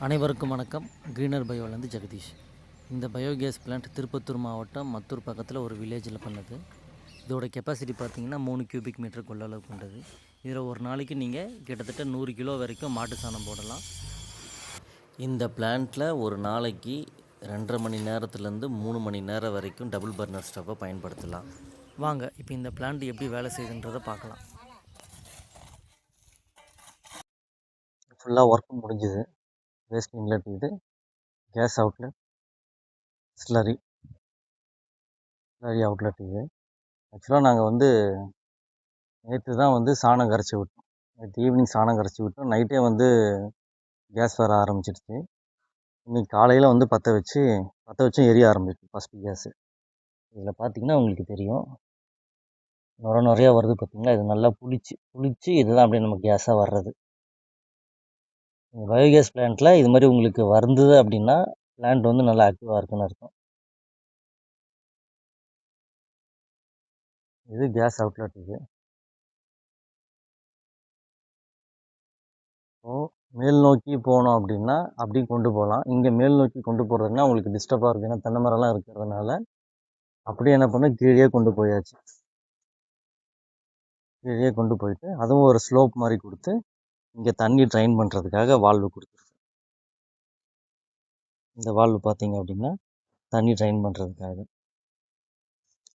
அனைவருக்கும் வணக்கம். க்ரீனர் பயோலேருந்து ஜெகதீஷ். இந்த பயோகேஸ் பிளான்ட் திருப்பத்தூர் மாவட்டம் மத்தூர் பக்கத்தில் ஒரு வில்லேஜில் பண்ணது. இதோட கெப்பாசிட்டி பார்த்திங்கன்னா 3 கியூபிக் மீட்டர் கொள்ளளவு கொண்டது. இதில் ஒரு நாளைக்கு நீங்கள் கிட்டத்தட்ட 100 கிலோ வரைக்கும் மாட்டு சாணம் போடலாம். இந்த பிளான்ட்டில் ஒரு நாளைக்கு 2.5 மணி நேரத்துலேருந்து 3 மணி நேரம் வரைக்கும் டபுள் பர்னர் ஸ்டவ்வை பயன்படுத்தலாம். வாங்க இப்போ இந்த பிளான்ட் எப்படி வேலை செய்யுதுன்றதை பார்க்கலாம். ஃபுல்லாக ஒர்க் முடிஞ்சுது. வேஸ்ட் இன்லெட் இது, கேஸ் அவுட்லெட், ஸ்லரி அவுட்லெட் இது. ஆக்சுவலாக நாங்கள் நேற்று தான் சாணம் கரைச்சி விட்டோம். நேற்று ஈவினிங் சாணம் கரைச்சி விட்டோம். நைட்டே கேஸ் வர ஆரம்பிச்சிடுச்சு. இன்றைக்கி காலையில் பற்ற வச்சும் எரிய ஆரம்பிச்சு ஃபஸ்ட்டு கேஸு. இதில் பார்த்திங்கன்னா உங்களுக்கு தெரியும், நிறையா வருது பார்த்திங்களா. இது நல்லா புளிச்சு இதுதான் அப்படியே நம்ம கேஸாக வர்றது. பயோகேஸ் பிளான்ட்டில் இது மாதிரி உங்களுக்கு வந்தது அப்படின்னா பிளான்ட் நல்லா ஆக்டிவாக இருக்குன்னு அர்த்தம். இது கேஸ் அவுட்லெட் இது. மேல் நோக்கி போனோம் அப்படின்னா அப்படி கொண்டு போகலாம். இங்கே மேல் நோக்கி கொண்டு போகிறதுனா உங்களுக்கு டிஸ்டர்பாக இருக்குது. ஏன்னா தென்னை மரம்லாம் இருக்கிறதுனால அப்படியே என்ன பண்ண கீழே கொண்டு போயாச்சு. கீழே கொண்டு போயிட்டு அதுவும் ஒரு ஸ்லோப் மாதிரி கொடுத்து இங்கே தண்ணி ட்ரைன் பண்ணுறதுக்காக வால்வு கொடுத்துருக்கு. இந்த வால்வு பார்த்தீங்க அப்படின்னா தண்ணி ட்ரைன் பண்ணுறதுக்காக.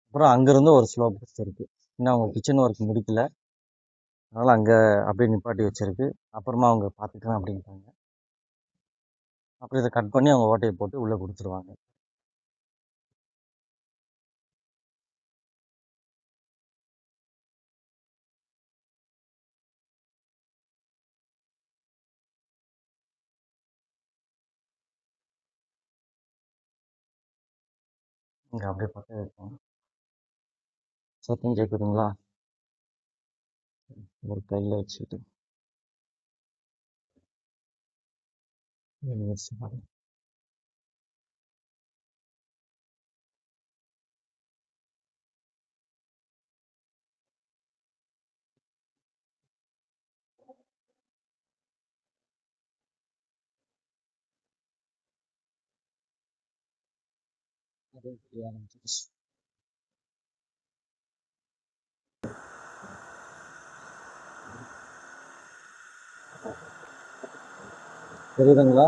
அப்புறம் அங்கேருந்து ஒரு ஸ்லோப் இருக்குது. இன்னும் அவங்க கிச்சன் ஒர்க் முடிக்கல, அதனால் அங்கே அப்படியே நிப்பாட்டி வச்சுருக்கு. அப்புறமா அவங்க பார்த்துக்கலாம் அப்படின்ட்டாங்க. அப்புறம் இதை கட் பண்ணி அவங்க ஓட்டையை போட்டு உள்ளே கொடுத்துருவாங்க. இங்கே அப்படியே பற்ற வைப்போம். சத்தம் கேட்குதுங்களா? ஒரு கையில் வச்சுக்கிட்டு தெரியுதுங்களா?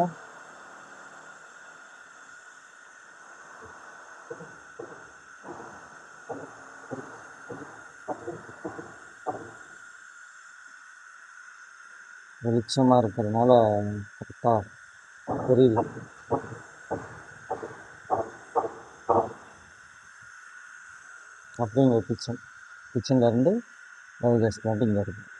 வெளிச்சமாக இருக்கிறதுனால கரெக்டாக தெரியல. அப்படியே இங்கே கிச்சன்லேருந்து பயோகேஸ் பிளான்ட் இங்கே இருக்குது.